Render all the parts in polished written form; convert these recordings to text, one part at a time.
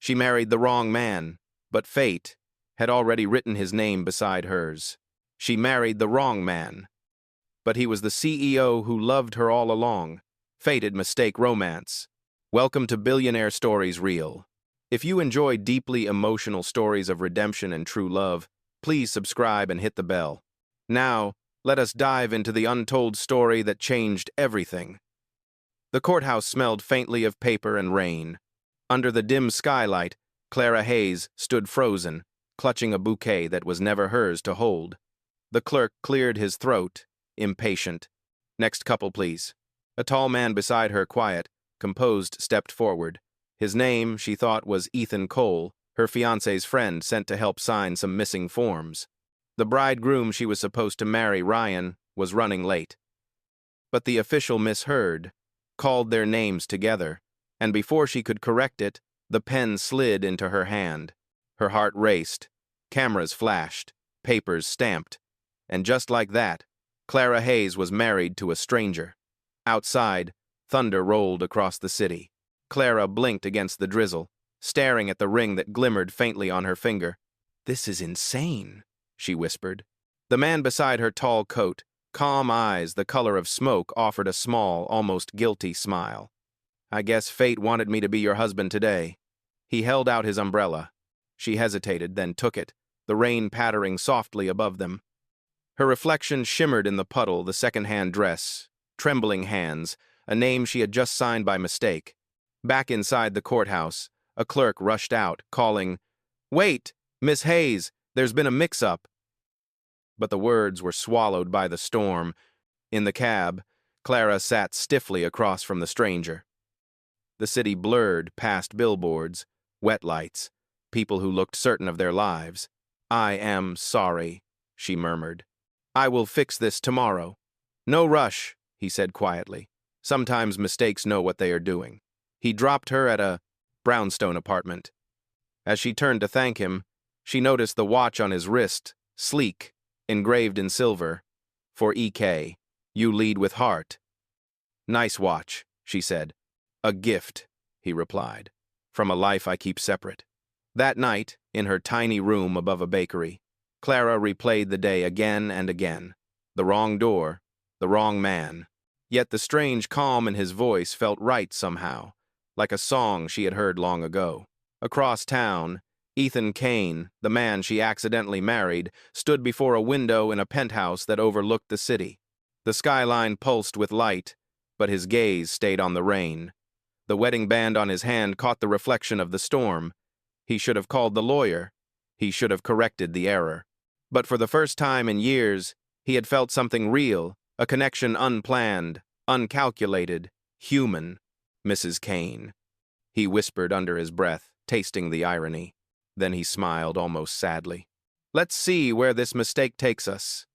She married the wrong man, but fate had already written his name beside hers. She married the wrong man, but he was the CEO who loved her all along. Fated mistake romance. Welcome to Billionaire Stories Reel. If you enjoy deeply emotional stories of redemption and true love, please subscribe and hit the bell. Now, let us dive into the untold story that changed everything. The courthouse smelled faintly of paper and rain. Under the dim skylight, Clara Hayes stood frozen, clutching a bouquet that was never hers to hold. The clerk cleared his throat, impatient. Next couple, please. A tall man beside her, quiet, composed, stepped forward. His name, she thought, was Ethan Cole, her fiancé's friend sent to help sign some missing forms. The bridegroom she was supposed to marry, Ryan, was running late. But the official misheard, called their names together, and before she could correct it, the pen slid into her hand. Her heart raced, cameras flashed, papers stamped, and just like that, Clara Hayes was married to a stranger. Outside, thunder rolled across the city. Clara blinked against the drizzle, staring at the ring that glimmered faintly on her finger. "This is insane," she whispered. The man beside her tall coat, calm eyes the color of smoke, offered a small, almost guilty smile. "I guess fate wanted me to be your husband today." He held out his umbrella. She hesitated, then took it, the rain pattering softly above them. Her reflection shimmered in the puddle, the second-hand dress, trembling hands, a name she had just signed by mistake. Back inside the courthouse, a clerk rushed out, calling, "Wait, Miss Hayes, there's been a mix-up." But the words were swallowed by the storm. In the cab, Clara sat stiffly across from the stranger. The city blurred past billboards, wet lights, people who looked certain of their lives. "I am sorry," she murmured. "I will fix this tomorrow." "No rush," he said quietly. "Sometimes mistakes know what they are doing." He dropped her at a brownstone apartment. As she turned to thank him, she noticed the watch on his wrist, sleek, engraved in silver. "For EK, you lead with heart." "Nice watch," she said. "A gift," he replied, "from a life I keep separate." That night, in her tiny room above a bakery, Clara replayed the day again and again. The wrong door, the wrong man. Yet the strange calm in his voice felt right somehow, like a song she had heard long ago. Across town, Ethan Kane, the man she accidentally married, stood before a window in a penthouse that overlooked the city. The skyline pulsed with light, but his gaze stayed on the rain. The wedding band on his hand caught the reflection of the storm. He should have called the lawyer. He should have corrected the error. But for the first time in years, he had felt something real, a connection unplanned, uncalculated, human. "Mrs. Kane," he whispered under his breath, tasting the irony. Then he smiled almost sadly. "Let's see where this mistake takes us."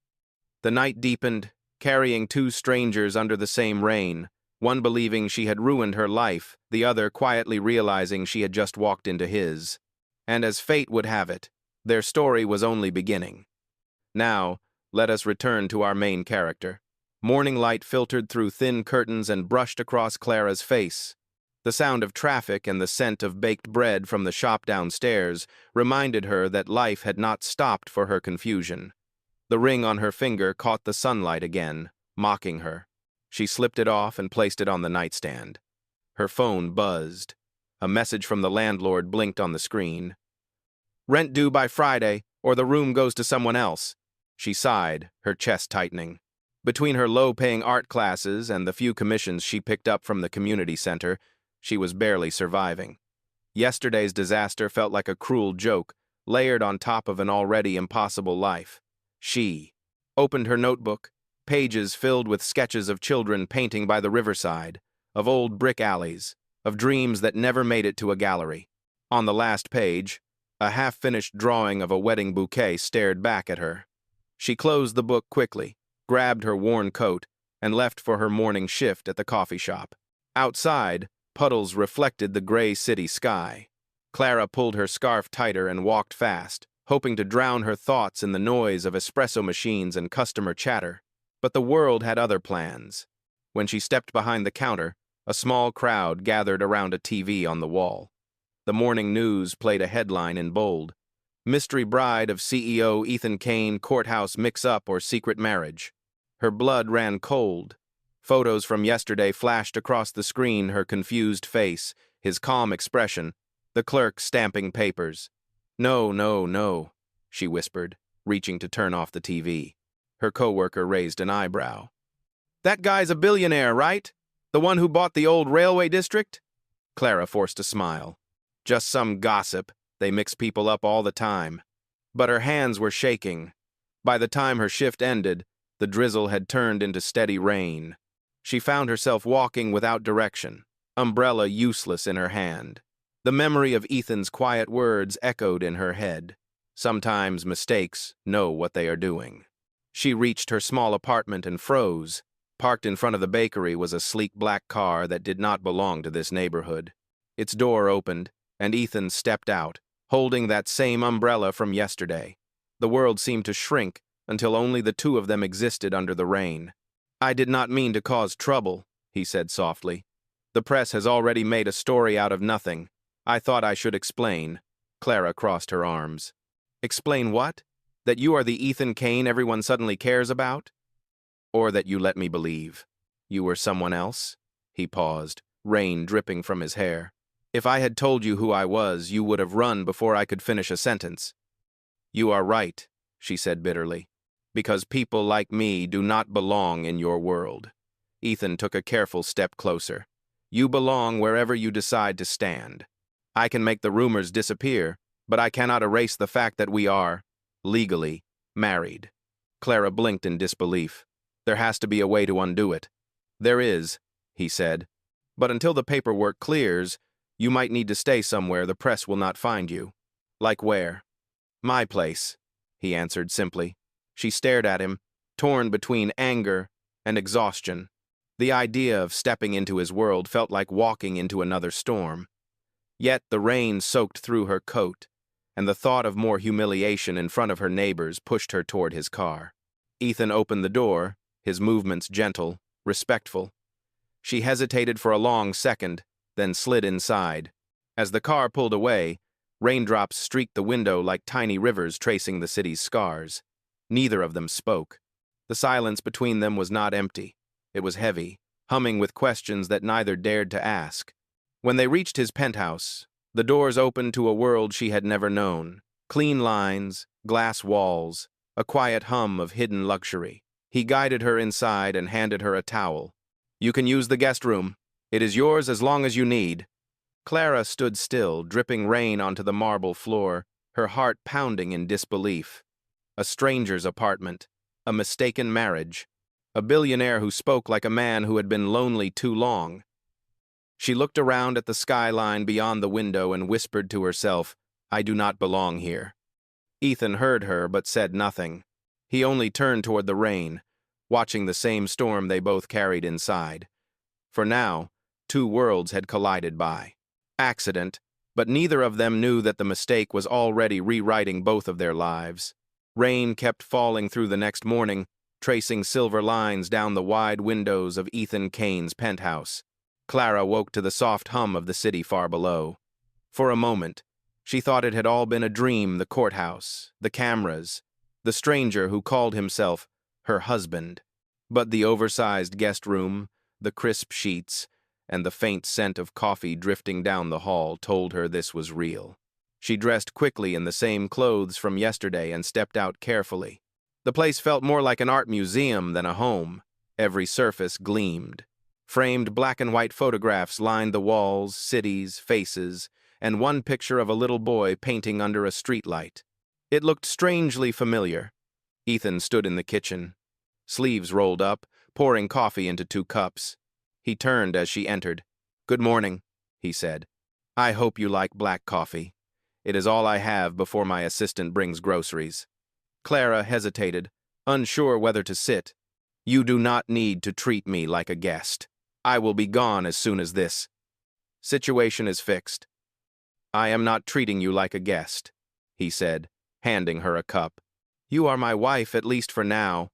The night deepened, carrying two strangers under the same rain, one believing she had ruined her life, the other quietly realizing she had just walked into his. And as fate would have it, their story was only beginning. Now, let us return to our main character. Morning light filtered through thin curtains and brushed across Clara's face. The sound of traffic and the scent of baked bread from the shop downstairs reminded her that life had not stopped for her confusion. The ring on her finger caught the sunlight again, mocking her. She slipped it off and placed it on the nightstand. Her phone buzzed. A message from the landlord blinked on the screen. "Rent due by Friday, or the room goes to someone else." She sighed, her chest tightening. Between her low-paying art classes and the few commissions she picked up from the community center, she was barely surviving. Yesterday's disaster felt like a cruel joke, layered on top of an already impossible life. She opened her notebook, pages filled with sketches of children painting by the riverside, of old brick alleys, of dreams that never made it to a gallery. On the last page, a half-finished drawing of a wedding bouquet stared back at her. She closed the book quickly, grabbed her worn coat, and left for her morning shift at the coffee shop. Outside, puddles reflected the gray city sky. Clara pulled her scarf tighter and walked fast, hoping to drown her thoughts in the noise of espresso machines and customer chatter. But the world had other plans. When she stepped behind the counter, a small crowd gathered around a TV on the wall. The morning news played a headline in bold. Mystery bride of CEO Ethan Kane courthouse mix-up or secret marriage. Her blood ran cold. Photos from yesterday flashed across the screen, her confused face, his calm expression, the clerk stamping papers. No, no, no, she whispered, reaching to turn off the TV. Her coworker raised an eyebrow. That guy's a billionaire, right? The one who bought the old railway district? Clara forced a smile. Just some gossip. They mix people up all the time. But her hands were shaking. By the time her shift ended, the drizzle had turned into steady rain. She found herself walking without direction, umbrella useless in her hand. The memory of Ethan's quiet words echoed in her head. Sometimes mistakes know what they are doing. She reached her small apartment and froze. Parked in front of the bakery was a sleek black car that did not belong to this neighborhood. Its door opened, and Ethan stepped out, holding that same umbrella from yesterday. The world seemed to shrink until only the two of them existed under the rain. I did not mean to cause trouble, he said softly. The press has already made a story out of nothing. I thought I should explain. Clara crossed her arms. Explain what? That you are the Ethan Kane everyone suddenly cares about? Or that you let me believe you were someone else? He paused, rain dripping from his hair. If I had told you who I was, you would have run before I could finish a sentence. You are right, she said bitterly, because people like me do not belong in your world. Ethan took a careful step closer. You belong wherever you decide to stand. I can make the rumors disappear, but I cannot erase the fact that we are, legally, married. Clara blinked in disbelief. There has to be a way to undo it. There is, he said. But until the paperwork clears, you might need to stay somewhere the press will not find you. Like where? My place, he answered simply. She stared at him, torn between anger and exhaustion. The idea of stepping into his world felt like walking into another storm. Yet the rain soaked through her coat, and the thought of more humiliation in front of her neighbors pushed her toward his car. Ethan opened the door, his movements gentle, respectful. She hesitated for a long second, then slid inside. As the car pulled away, raindrops streaked the window like tiny rivers tracing the city's scars. Neither of them spoke. The silence between them was not empty. It was heavy, humming with questions that neither dared to ask. When they reached his penthouse, the doors opened to a world she had never known. Clean lines, glass walls, a quiet hum of hidden luxury. He guided her inside and handed her a towel. You can use the guest room. It is yours as long as you need. Clara stood still, dripping rain onto the marble floor, her heart pounding in disbelief. A stranger's apartment, a mistaken marriage, a billionaire who spoke like a man who had been lonely too long. She looked around at the skyline beyond the window and whispered to herself, I do not belong here. Ethan heard her but said nothing. He only turned toward the rain, watching the same storm they both carried inside. For now, two worlds had collided by accident, but neither of them knew that the mistake was already rewriting both of their lives. Rain kept falling through the next morning, tracing silver lines down the wide windows of Ethan Kane's penthouse. Clara woke to the soft hum of the city far below. For a moment, she thought it had all been a dream, the courthouse, the cameras, the stranger who called himself her husband. But the oversized guest room, the crisp sheets, and the faint scent of coffee drifting down the hall told her this was real. She dressed quickly in the same clothes from yesterday and stepped out carefully. The place felt more like an art museum than a home. Every surface gleamed. Framed black and white photographs lined the walls, cities, faces, and one picture of a little boy painting under a streetlight. It looked strangely familiar. Ethan stood in the kitchen, sleeves rolled up, pouring coffee into 2 cups. He turned as she entered. Good morning, he said. I hope you like black coffee. It is all I have before my assistant brings groceries. Clara hesitated, unsure whether to sit. You do not need to treat me like a guest. I will be gone as soon as this situation is fixed. I am not treating you like a guest, he said, handing her a cup. You are my wife, at least for now.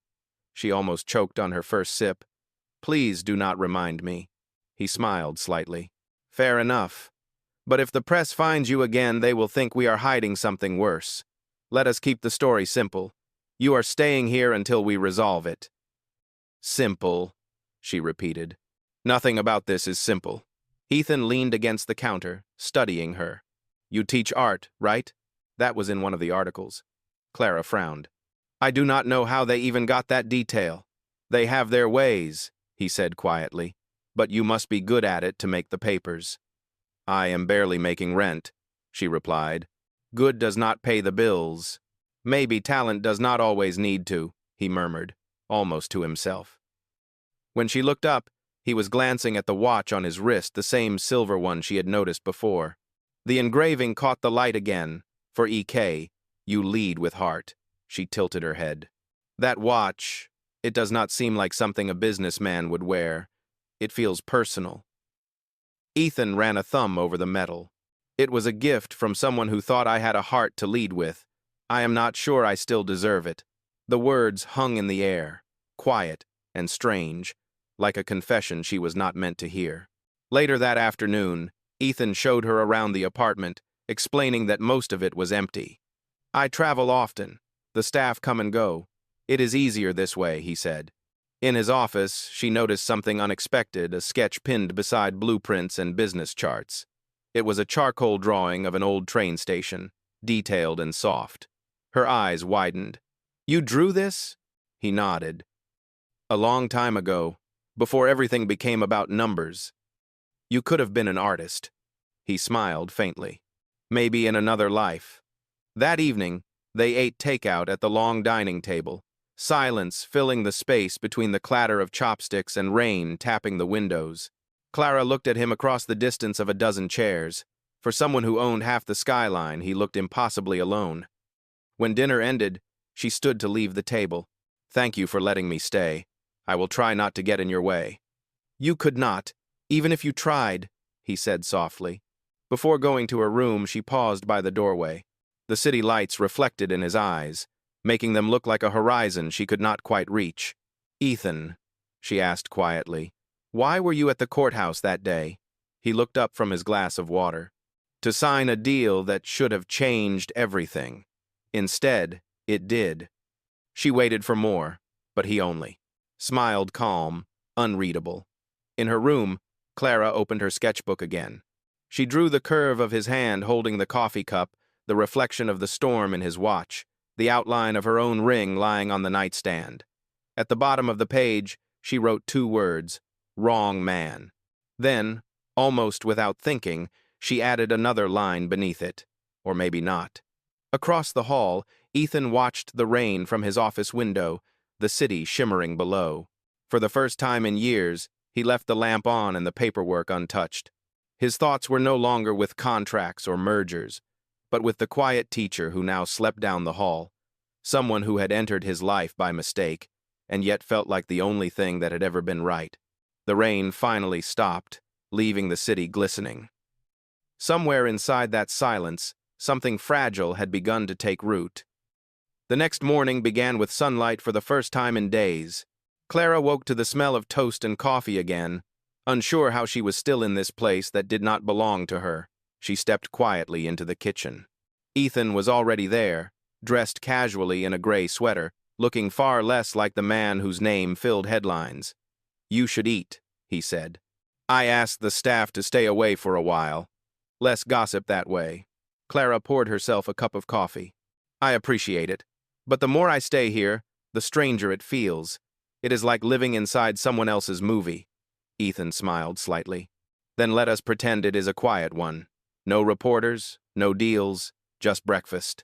She almost choked on her first sip. Please do not remind me. He smiled slightly. Fair enough. But if the press finds you again, they will think we are hiding something worse. Let us keep the story simple. You are staying here until we resolve it." "Simple," she repeated. "Nothing about this is simple." Ethan leaned against the counter, studying her. "You teach art, right? That was in one of the articles." Clara frowned. "I do not know how they even got that detail. They have their ways," he said quietly, "but you must be good at it to make the papers." "I am barely making rent," she replied. "Good does not pay the bills." "Maybe talent does not always need to," he murmured, almost to himself. When she looked up, he was glancing at the watch on his wrist, the same silver one she had noticed before. The engraving caught the light again. For EK, "You lead with heart." She tilted her head. "That watch, it does not seem like something a businessman would wear. It feels personal." Ethan ran a thumb over the metal. "It was a gift from someone who thought I had a heart to lead with. I am not sure I still deserve it." The words hung in the air, quiet and strange, like a confession she was not meant to hear. Later that afternoon, Ethan showed her around the apartment, explaining that most of it was empty. "I travel often. The staff come and go. It is easier this way," he said. In his office, she noticed something unexpected, a sketch pinned beside blueprints and business charts. It was a charcoal drawing of an old train station, detailed and soft. Her eyes widened. "You drew this?" He nodded. "A long time ago, before everything became about numbers. You could have been an artist." He smiled faintly. "Maybe in another life." That evening, they ate takeout at the long dining table, silence filling the space between the clatter of chopsticks and rain tapping the windows. Clara looked at him across the distance of a dozen chairs. For someone who owned half the skyline, he looked impossibly alone. When dinner ended, she stood to leave the table. "Thank you for letting me stay. I will try not to get in your way." "You could not, even if you tried," he said softly. Before going to her room, she paused by the doorway. The city lights reflected in his eyes, making them look like a horizon she could not quite reach. "Ethan," she asked quietly, "why were you at the courthouse that day?" He looked up from his glass of water. "To sign a deal that should have changed everything. Instead, it did." She waited for more, but he only smiled calm, unreadable. In her room, Clara opened her sketchbook again. She drew the curve of his hand holding the coffee cup, the reflection of the storm in his watch, the outline of her own ring lying on the nightstand. At the bottom of the page, she wrote 2 words, "Wrong man." Then, almost without thinking, she added another line beneath it. Or maybe not. Across the hall, Ethan watched the rain from his office window, the city shimmering below. For the first time in years, he left the lamp on and the paperwork untouched. His thoughts were no longer with contracts or mergers, but with the quiet teacher who now slept down the hall, someone who had entered his life by mistake, and yet felt like the only thing that had ever been right. The rain finally stopped, leaving the city glistening. Somewhere inside that silence, something fragile had begun to take root. The next morning began with sunlight for the first time in days. Clara woke to the smell of toast and coffee again. Unsure how she was still in this place that did not belong to her, she stepped quietly into the kitchen. Ethan was already there, dressed casually in a gray sweater, looking far less like the man whose name filled headlines. "You should eat," he said. "I asked the staff to stay away for a while. Less gossip that way." Clara poured herself a cup of coffee. "I appreciate it, but the more I stay here, the stranger it feels. It is like living inside someone else's movie." Ethan smiled slightly. "Then let us pretend it is a quiet one. No reporters, no deals, just breakfast."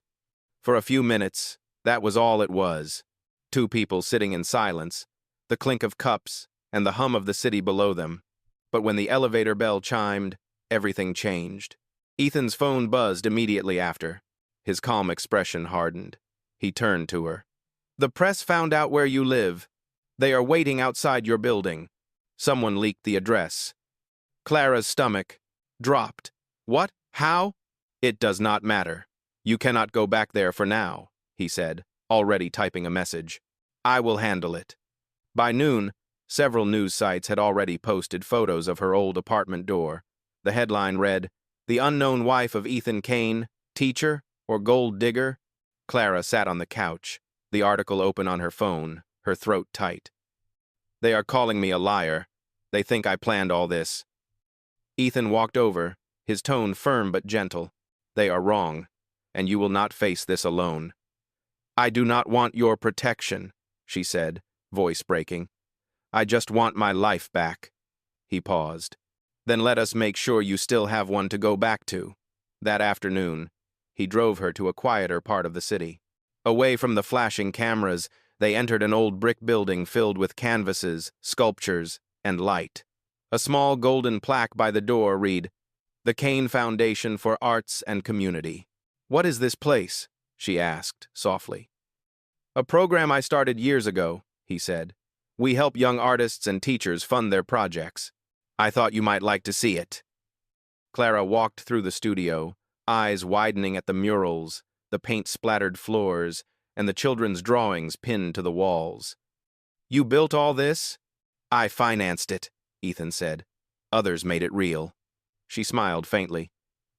For a few minutes, that was all it was. 2 people sitting in silence, the clink of cups and the hum of the city below them. But when the elevator bell chimed, everything changed. Ethan's phone buzzed immediately after. His calm expression hardened. He turned to her. "The press found out where you live. They are waiting outside your building. Someone leaked the address." Clara's stomach dropped. "What? How?" "It does not matter. You cannot go back there for now," he said, already typing a message. "I will handle it." By noon, several news sites had already posted photos of her old apartment door. The headline read, The unknown wife of Ethan Kane, teacher or gold digger? Clara sat on the couch, the article open on her phone, her throat tight. They are calling me a liar. They think I planned all this. Ethan walked over, his tone firm but gentle. They are wrong, and you will not face this alone. I do not want your protection, she said, voice breaking. I just want my life back. He paused. Then let us make sure you still have one to go back to. That afternoon, he drove her to a quieter part of the city. Away from the flashing cameras, they entered an old brick building filled with canvases, sculptures, and light. A small golden plaque by the door read, "The Kane Foundation for Arts and Community." "What is this place?" she asked, softly. "A program I started years ago," he said. "We help young artists and teachers fund their projects. I thought you might like to see it." Clara walked through the studio, eyes widening at the murals, the paint-splattered floors, and the children's drawings pinned to the walls. "You built all this?" "I financed it," Ethan said. "Others made it real." She smiled faintly.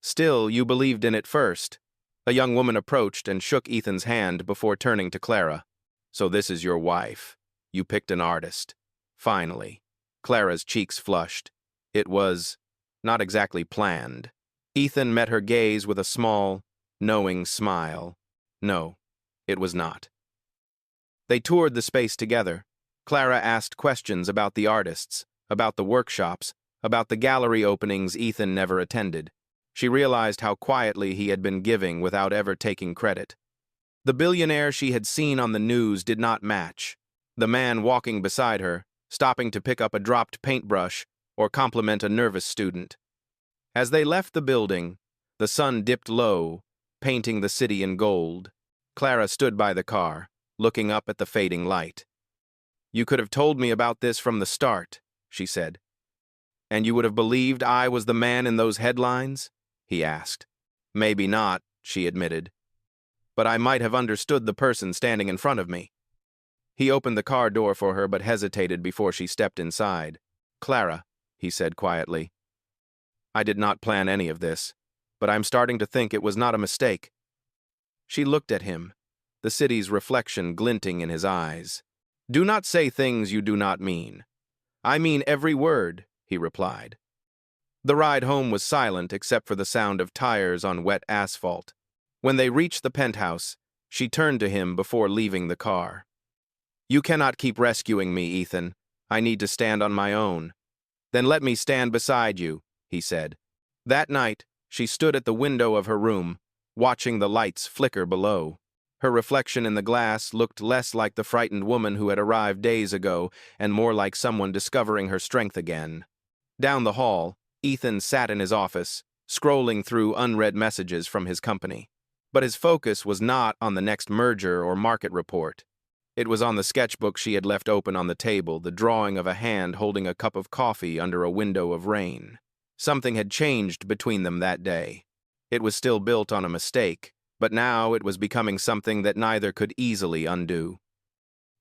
"Still, you believed in it first." A young woman approached and shook Ethan's hand before turning to Clara. "So this is your wife. You picked an artist." Finally. Clara's cheeks flushed. It was not exactly planned. Ethan met her gaze with a small, knowing smile. No, it was not. They toured the space together. Clara asked questions about the artists, about the workshops, about the gallery openings Ethan never attended. She realized how quietly he had been giving without ever taking credit. The billionaire she had seen on the news did not match. The man walking beside her, stopping to pick up a dropped paintbrush or compliment a nervous student. As they left the building, the sun dipped low, painting the city in gold. Clara stood by the car, looking up at the fading light. "You could have told me about this from the start," she said. "And you would have believed I was the man in those headlines?" he asked. "Maybe not," she admitted. "But I might have understood the person standing in front of me." He opened the car door for her but hesitated before she stepped inside. "Clara," he said quietly, "I did not plan any of this, but I'm starting to think it was not a mistake." She looked at him, the city's reflection glinting in his eyes. "Do not say things you do not mean." "I mean every word," he replied. The ride home was silent except for the sound of tires on wet asphalt. When they reached the penthouse, she turned to him before leaving the car. "You cannot keep rescuing me, Ethan. I need to stand on my own." "Then let me stand beside you," he said. That night, she stood at the window of her room, watching the lights flicker below. Her reflection in the glass looked less like the frightened woman who had arrived days ago and more like someone discovering her strength again. Down the hall, Ethan sat in his office, scrolling through unread messages from his company. But his focus was not on the next merger or market report. It was on the sketchbook she had left open on the table, the drawing of a hand holding a cup of coffee under a window of rain. Something had changed between them that day. It was still built on a mistake, but now it was becoming something that neither could easily undo.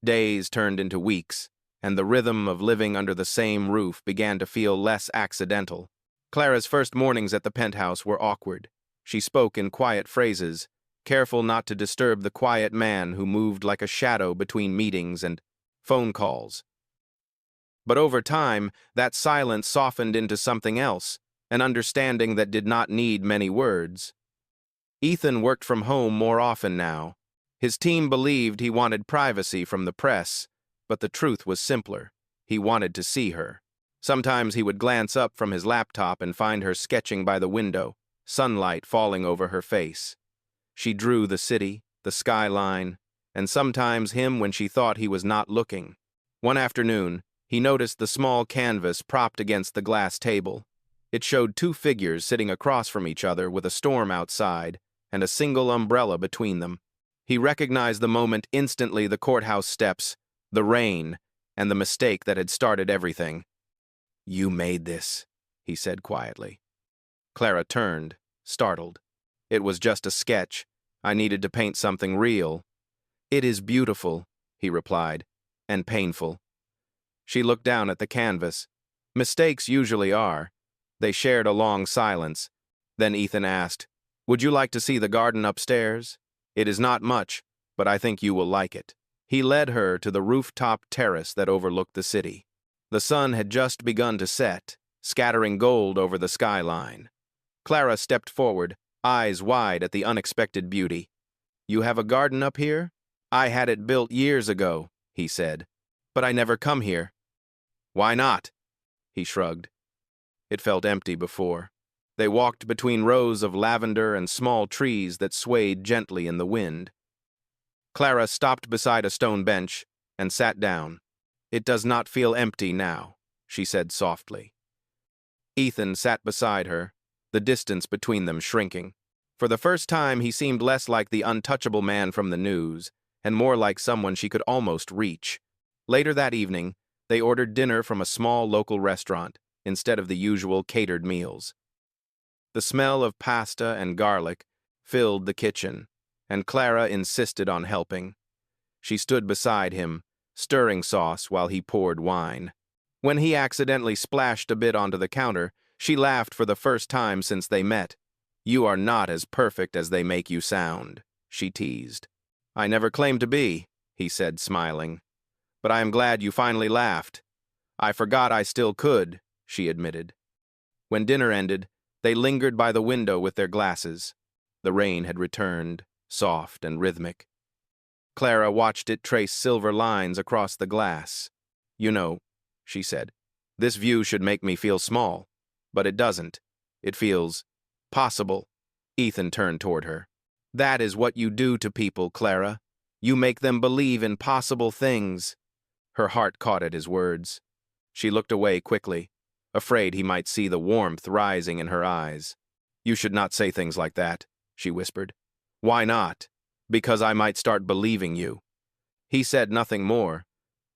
Days turned into weeks, and the rhythm of living under the same roof began to feel less accidental. Clara's first mornings at the penthouse were awkward. She spoke in quiet phrases, careful not to disturb the quiet man who moved like a shadow between meetings and phone calls. But over time, that silence softened into something else, an understanding that did not need many words. Ethan worked from home more often now. His team believed he wanted privacy from the press, but the truth was simpler. He wanted to see her. Sometimes he would glance up from his laptop and find her sketching by the window, sunlight falling over her face. She drew the city, the skyline, and sometimes him when she thought he was not looking. One afternoon, he noticed the small canvas propped against the glass table. It showed two figures sitting across from each other with a storm outside and a single umbrella between them. He recognized the moment instantly: the courthouse steps, the rain, and the mistake that had started everything. "You made this," he said quietly. Clara turned, startled. "It was just a sketch. I needed to paint something real." "It is beautiful," he replied, "and painful." She looked down at the canvas. Mistakes usually are. They shared a long silence. Then Ethan asked, "Would you like to see the garden upstairs? It is not much, but I think you will like it." He led her to the rooftop terrace that overlooked the city. The sun had just begun to set, scattering gold over the skyline. Clara stepped forward, eyes wide at the unexpected beauty. "You have a garden up here? I had it built years ago," he said. "But I never come here." "Why not?" He shrugged. It felt empty before. They walked between rows of lavender and small trees that swayed gently in the wind. Clara stopped beside a stone bench and sat down. "It does not feel empty now," she said softly. Ethan sat beside her, the distance between them shrinking. For the first time, he seemed less like the untouchable man from the news, and more like someone she could almost reach. Later that evening, they ordered dinner from a small local restaurant, instead of the usual catered meals. The smell of pasta and garlic filled the kitchen, and Clara insisted on helping. She stood beside him, stirring sauce while he poured wine. When he accidentally splashed a bit onto the counter, she laughed for the first time since they met. "You are not as perfect as they make you sound," she teased. "I never claimed to be," he said, smiling. "But I am glad you finally laughed." "I forgot I still could," she admitted. When dinner ended, they lingered by the window with their glasses. The rain had returned, soft and rhythmic. Clara watched it trace silver lines across the glass. "You know," she said, "this view should make me feel small, but it doesn't. It feels possible." Ethan turned toward her. "That is what you do to people, Clara. You make them believe in possible things." Her heart caught at his words. She looked away quickly, afraid he might see the warmth rising in her eyes. "You should not say things like that," she whispered. "Why not?" "Because I might start believing you." He said nothing more,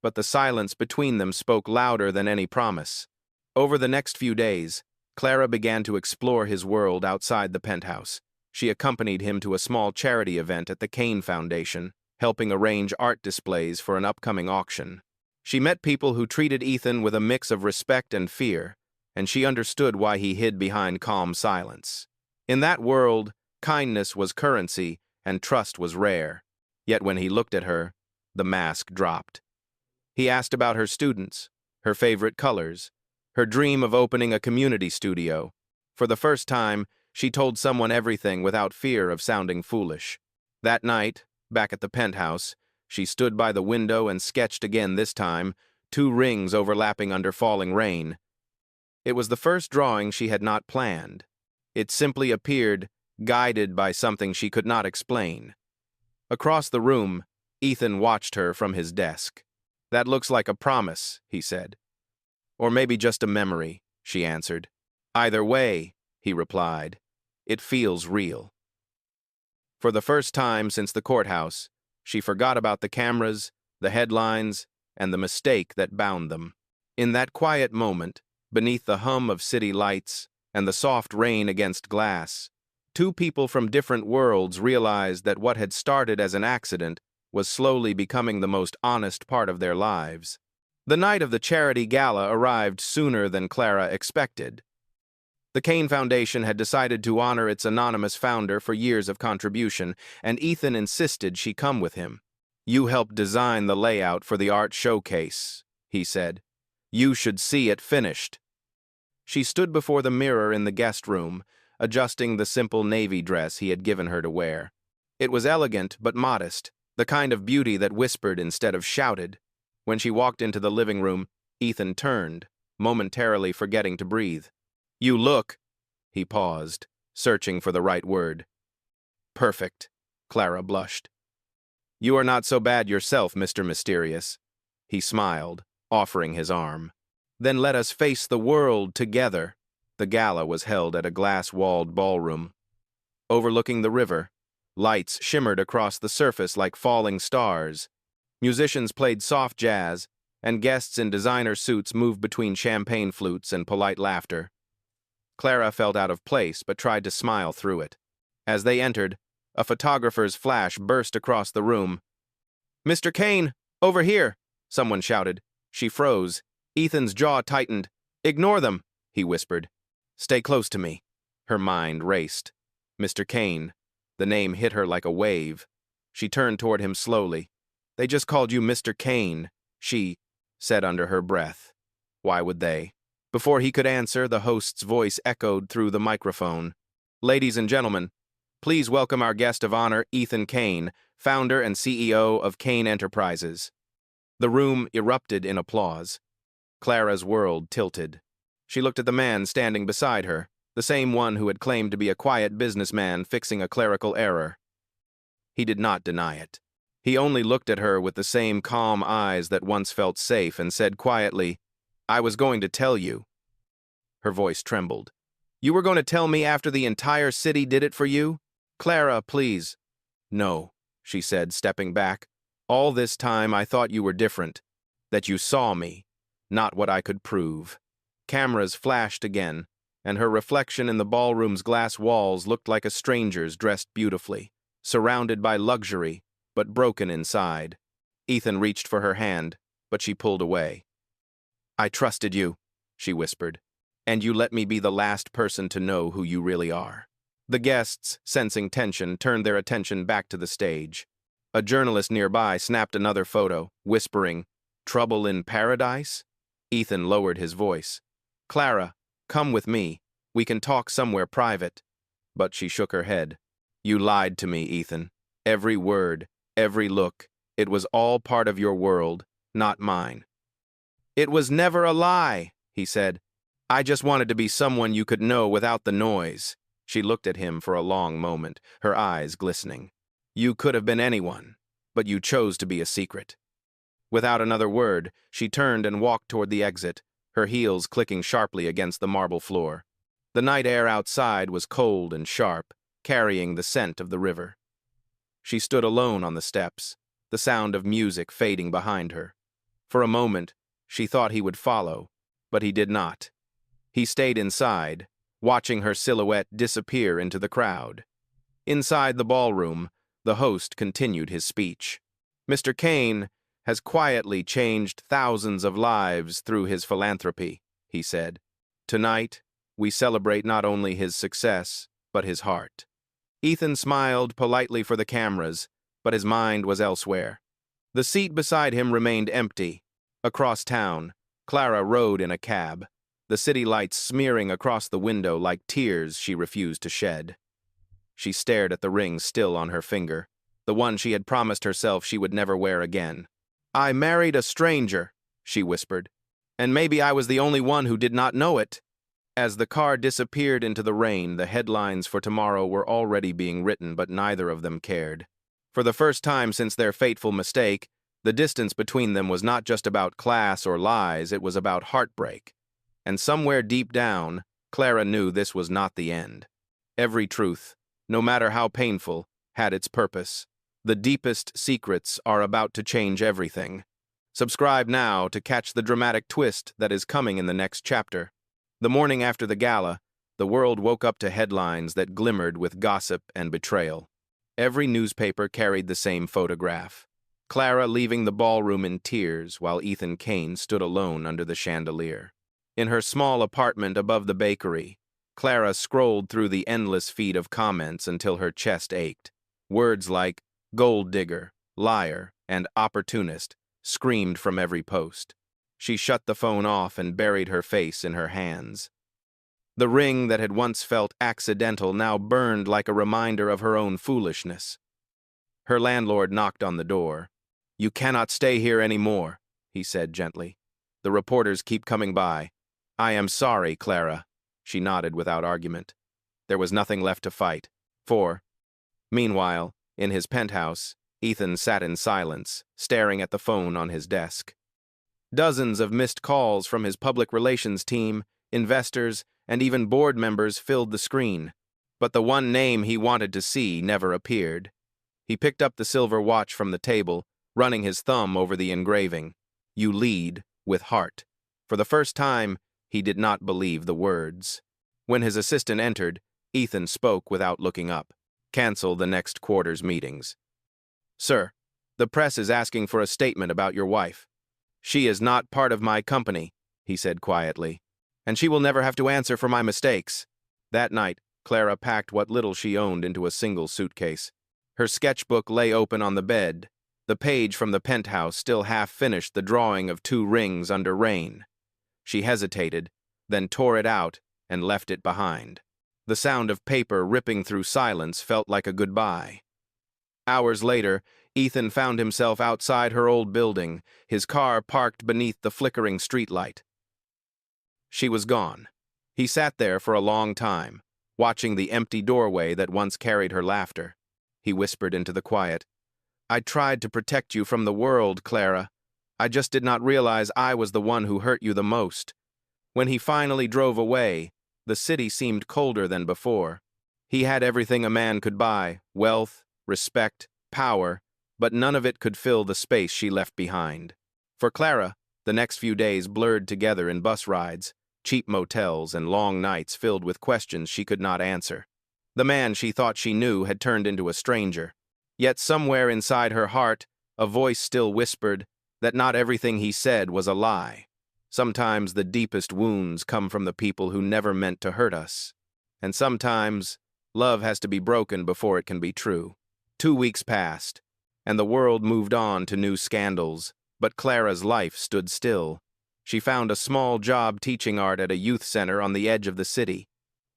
but the silence between them spoke louder than any promise. Over the next few days, Clara began to explore his world outside the penthouse. She accompanied him to a small charity event at the Kane Foundation, helping arrange art displays for an upcoming auction. She met people who treated Ethan with a mix of respect and fear, and she understood why he hid behind calm silence. In that world, kindness was currency and trust was rare. Yet when he looked at her, the mask dropped. He asked about her students, her favorite colors, her dream of opening a community studio. For the first time, she told someone everything without fear of sounding foolish. That night, back at the penthouse, she stood by the window and sketched again this time, 2 rings overlapping under falling rain. It was the first drawing she had not planned. It simply appeared, guided by something she could not explain. Across the room, Ethan watched her from his desk. "That looks like a promise," he said. "Or maybe just a memory," she answered. "Either way," he replied, "it feels real." For the first time since the courthouse, she forgot about the cameras, the headlines, and the mistake that bound them. In that quiet moment, beneath the hum of city lights and the soft rain against glass, 2 people from different worlds realized that what had started as an accident was slowly becoming the most honest part of their lives. The night of the charity gala arrived sooner than Clara expected. The Kane Foundation had decided to honor its anonymous founder for years of contribution, and Ethan insisted she come with him. "You helped design the layout for the art showcase," he said. "You should see it finished." She stood before the mirror in the guest room, adjusting the simple navy dress he had given her to wear. It was elegant but modest, the kind of beauty that whispered instead of shouted. When she walked into the living room, Ethan turned, momentarily forgetting to breathe. "You look—" He paused, searching for the right word. "Perfect," Clara blushed. "You are not so bad yourself, Mr. Mysterious." He smiled, offering his arm. "Then let us face the world together." The gala was held at a glass-walled ballroom. Overlooking the river, lights shimmered across the surface like falling stars. Musicians played soft jazz, and guests in designer suits moved between champagne flutes and polite laughter. Clara felt out of place but tried to smile through it. As they entered, a photographer's flash burst across the room. "Mr. Kane, over here!" someone shouted. She froze. Ethan's jaw tightened. "Ignore them," he whispered. "Stay close to me." Her mind raced. Mr. Kane. The name hit her like a wave. She turned toward him slowly. "They just called you Mr. Kane," she said under her breath. Why would they? Before he could answer, the host's voice echoed through the microphone. "Ladies and gentlemen, please welcome our guest of honor, Ethan Kane, founder and CEO of Kane Enterprises." The room erupted in applause. Clara's world tilted. She looked at the man standing beside her, the same one who had claimed to be a quiet businessman fixing a clerical error. He did not deny it. He only looked at her with the same calm eyes that once felt safe and said quietly, "I was going to tell you." Her voice trembled. "You were going to tell me after the entire city did it for you? Clara, please." "No," she said, stepping back. "All this time I thought you were different, that you saw me, not what I could prove." Cameras flashed again, and her reflection in the ballroom's glass walls looked like a stranger's dressed beautifully, surrounded by luxury, but broken inside. Ethan reached for her hand, but she pulled away. "I trusted you," she whispered, "and you let me be the last person to know who you really are." The guests, sensing tension, turned their attention back to the stage. A journalist nearby snapped another photo, whispering, "Trouble in paradise?" Ethan lowered his voice. "Clara, come with me. We can talk somewhere private." But she shook her head. "You lied to me, Ethan. Every word, every look, it was all part of your world, not mine." "It was never a lie," he said. "I just wanted to be someone you could know without the noise." She looked at him for a long moment, her eyes glistening. "You could have been anyone, but you chose to be a secret." Without another word, she turned and walked toward the exit, her heels clicking sharply against the marble floor. The night air outside was cold and sharp, carrying the scent of the river. She stood alone on the steps, the sound of music fading behind her. For a moment, she thought he would follow, but he did not. He stayed inside, watching her silhouette disappear into the crowd. Inside the ballroom, the host continued his speech. "Mr. Kane has quietly changed thousands of lives through his philanthropy," he said. "Tonight, we celebrate not only his success, but his heart." Ethan smiled politely for the cameras, but his mind was elsewhere. The seat beside him remained empty. Across town, Clara rode in a cab, the city lights smearing across the window like tears she refused to shed. She stared at the ring still on her finger, the one she had promised herself she would never wear again. "I married a stranger," she whispered, "and maybe I was the only one who did not know it." As the car disappeared into the rain, the headlines for tomorrow were already being written, but neither of them cared. For the first time since their fateful mistake, the distance between them was not just about class or lies, it was about heartbreak. And somewhere deep down, Clara knew this was not the end. Every truth, no matter how painful, had its purpose. The deepest secrets are about to change everything. Subscribe now to catch the dramatic twist that is coming in the next chapter. The morning after the gala, the world woke up to headlines that glimmered with gossip and betrayal. Every newspaper carried the same photograph. Clara leaving the ballroom in tears while Ethan Kane stood alone under the chandelier. In her small apartment above the bakery, Clara scrolled through the endless feed of comments until her chest ached. Words like gold digger, liar, and opportunist screamed from every post. She shut the phone off and buried her face in her hands. The ring that had once felt accidental now burned like a reminder of her own foolishness. Her landlord knocked on the door. "You cannot stay here anymore," he said gently. "The reporters keep coming by." "I am sorry, Clara." She nodded without argument. There was nothing left to fight. Meanwhile, in his penthouse, Ethan sat in silence, staring at the phone on his desk. Dozens of missed calls from his public relations team, investors, and even board members filled the screen. But the one name he wanted to see never appeared. He picked up the silver watch from the table, running his thumb over the engraving. "You lead with heart." For the first time, he did not believe the words. When his assistant entered, Ethan spoke without looking up. "Cancel the next quarter's meetings." "Sir, the press is asking for a statement about your wife." "She is not part of my company," he said quietly, "and she will never have to answer for my mistakes." That night, Clara packed what little she owned into a single suitcase. Her sketchbook lay open on the bed, the page from the penthouse still half finished the drawing of 2 rings under rain. She hesitated, then tore it out and left it behind. The sound of paper ripping through silence felt like a goodbye. Hours later, Ethan found himself outside her old building, his car parked beneath the flickering streetlight. She was gone. He sat there for a long time, watching the empty doorway that once carried her laughter. He whispered into the quiet, "I tried to protect you from the world, Clara. I just did not realize I was the one who hurt you the most." When he finally drove away, the city seemed colder than before. He had everything a man could buy, wealth, respect, power, but none of it could fill the space she left behind. For Clara, the next few days blurred together in bus rides, cheap motels, and long nights filled with questions she could not answer. The man she thought she knew had turned into a stranger. Yet somewhere inside her heart, a voice still whispered that not everything he said was a lie. Sometimes the deepest wounds come from the people who never meant to hurt us. And sometimes love has to be broken before it can be true. 2 weeks passed, and the world moved on to new scandals, but Clara's life stood still. She found a small job teaching art at a youth center on the edge of the city.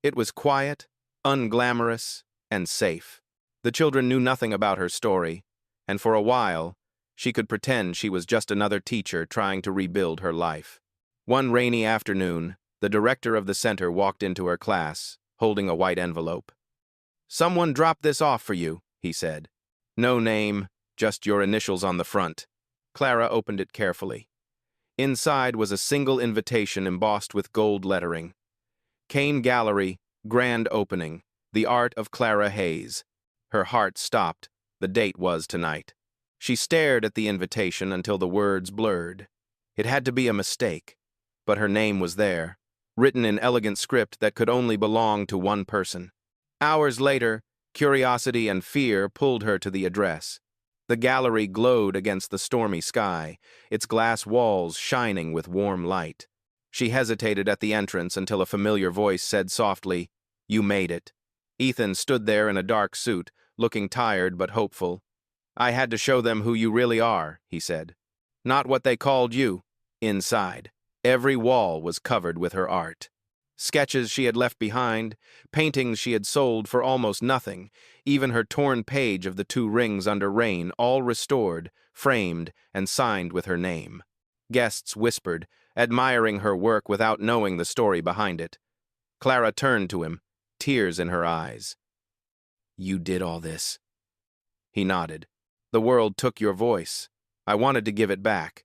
It was quiet, unglamorous, and safe. The children knew nothing about her story, and for a while, she could pretend she was just another teacher trying to rebuild her life. One rainy afternoon, the director of the center walked into her class, holding a white envelope. "Someone dropped this off for you," he said. "No name, just your initials on the front." Clara opened it carefully. Inside was a single invitation embossed with gold lettering. Kane Gallery, Grand Opening, the art of Clara Hayes. Her heart stopped. The date was tonight. She stared at the invitation until the words blurred. It had to be a mistake, but her name was there, written in elegant script that could only belong to one person. Hours later, curiosity and fear pulled her to the address. The gallery glowed against the stormy sky, its glass walls shining with warm light. She hesitated at the entrance until a familiar voice said softly, "You made it." Ethan stood there in a dark suit, looking tired but hopeful. "I had to show them who you really are," he said. "Not what they called you." Inside, every wall was covered with her art. Sketches she had left behind, paintings she had sold for almost nothing, even her torn page of the 2 rings under rain, all restored, framed, and signed with her name. Guests whispered, admiring her work without knowing the story behind it. Clara turned to him, tears in her eyes. "You did all this?" He nodded. "The world took your voice. I wanted to give it back."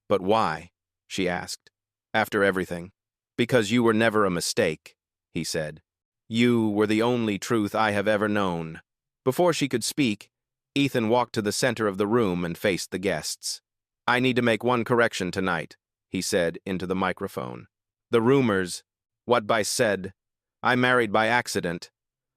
"But why?" she asked. "After everything." "Because you were never a mistake," he said. "You were the only truth I have ever known." Before she could speak, Ethan walked to the center of the room and faced the guests. "I need to make one correction tonight," he said into the microphone. "The rumors, what by said, I married by accident.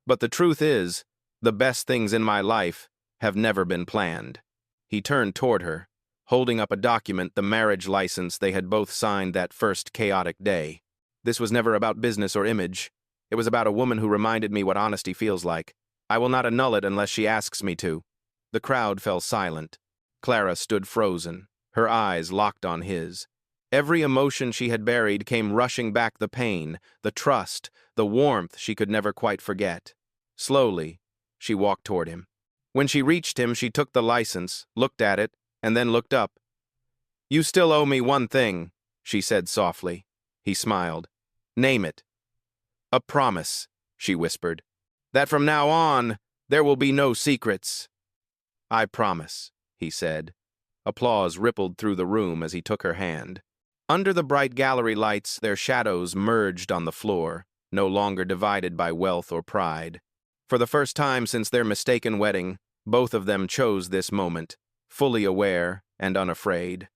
But the truth is, the best things in my life have never been planned." He turned toward her, holding up a document, the marriage license they had both signed that first chaotic day. "This was never about business or image. It was about a woman who reminded me what honesty feels like. I will not annul it unless she asks me to." The crowd fell silent. Clara stood frozen, her eyes locked on his. Every emotion she had buried came rushing back, the pain, the trust, the warmth she could never quite forget. Slowly, she walked toward him. When she reached him, she took the license, looked at it, and then looked up. "You still owe me one thing," she said softly. He smiled. "Name it." "A promise," she whispered. "That from now on, there will be no secrets." "I promise," he said. Applause rippled through the room as he took her hand. Under the bright gallery lights, their shadows merged on the floor, no longer divided by wealth or pride. For the first time since their mistaken wedding, both of them chose this moment, fully aware and unafraid.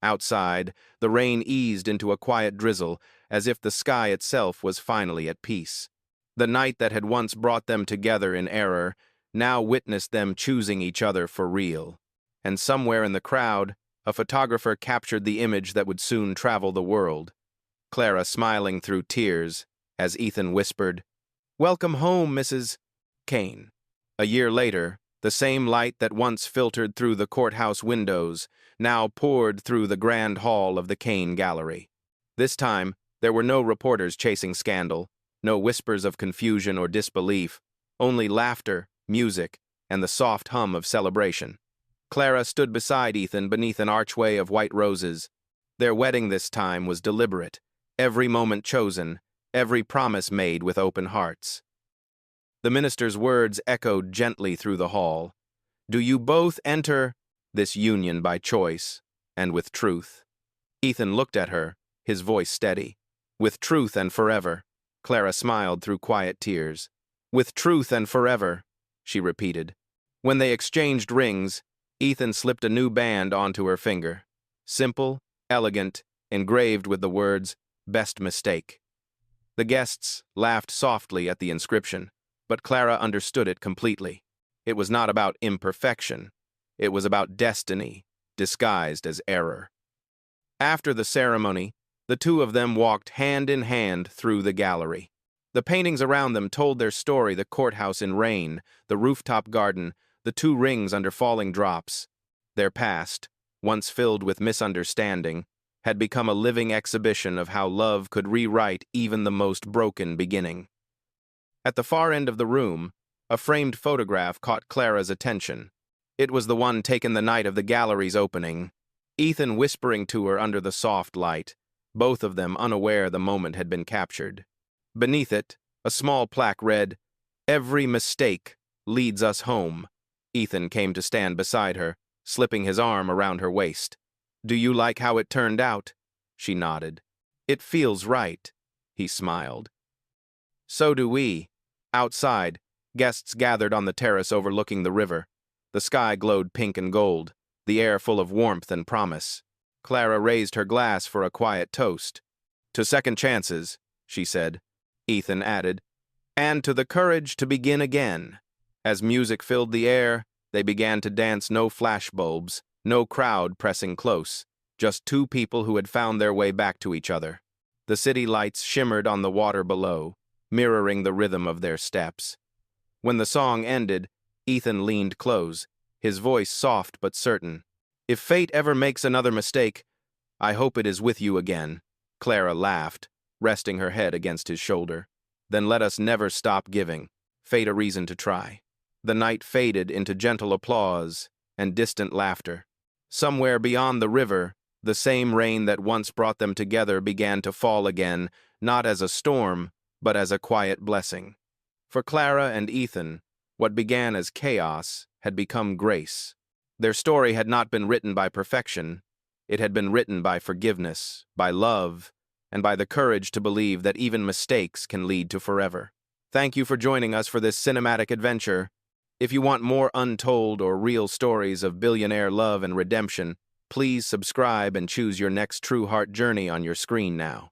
Outside, the rain eased into a quiet drizzle, as if the sky itself was finally at peace. The night that had once brought them together in error now witnessed them choosing each other for real. And somewhere in the crowd, a photographer captured the image that would soon travel the world. Clara smiling through tears as Ethan whispered, "Welcome home, Mrs. Kane." A year later, the same light that once filtered through the courthouse windows now poured through the grand hall of the Kane Gallery. This time, there were no reporters chasing scandal, no whispers of confusion or disbelief, only laughter, music, and the soft hum of celebration. Clara stood beside Ethan beneath an archway of white roses. Their wedding this time was deliberate, every moment chosen, every promise made with open hearts. The minister's words echoed gently through the hall. "Do you both enter this union by choice and with truth?" Ethan looked at her, his voice steady. "With truth and forever." Clara smiled through quiet tears. "With truth and forever," she repeated. When they exchanged rings, Ethan slipped a new band onto her finger. Simple, elegant, engraved with the words, "Best mistake." The guests laughed softly at the inscription, but Clara understood it completely. It was not about imperfection. It was about destiny, disguised as error. After the ceremony, the two of them walked hand in hand through the gallery. The paintings around them told their story: the courthouse in rain, the rooftop garden, the two rings under falling drops. Their past, once filled with misunderstanding, had become a living exhibition of how love could rewrite even the most broken beginning. At the far end of the room, a framed photograph caught Clara's attention. It was the one taken the night of the gallery's opening, Ethan whispering to her under the soft light, both of them unaware the moment had been captured. Beneath it, a small plaque read, "Every mistake leads us home." Ethan came to stand beside her, slipping his arm around her waist. "Do you like how it turned out?" She nodded. "It feels right," he smiled. "So do we." Outside, guests gathered on the terrace overlooking the river. The sky glowed pink and gold, the air full of warmth and promise. Clara raised her glass for a quiet toast. "To second chances," she said. Ethan added, "and to the courage to begin again." As music filled the air, they began to dance. No flashbulbs, no crowd pressing close, just two people who had found their way back to each other. The city lights shimmered on the water below, mirroring the rhythm of their steps. When the song ended, Ethan leaned close, his voice soft but certain. "If fate ever makes another mistake, I hope it is with you again." Clara laughed, resting her head against his shoulder. "Then let us never stop giving fate a reason to try." The night faded into gentle applause and distant laughter. Somewhere beyond the river, the same rain that once brought them together began to fall again, not as a storm, but as a quiet blessing. For Clara and Ethan, what began as chaos had become grace. Their story had not been written by perfection. It had been written by forgiveness, by love, and by the courage to believe that even mistakes can lead to forever. Thank you for joining us for this cinematic adventure. If you want more untold or real stories of billionaire love and redemption, please subscribe and choose your next true heart journey on your screen now.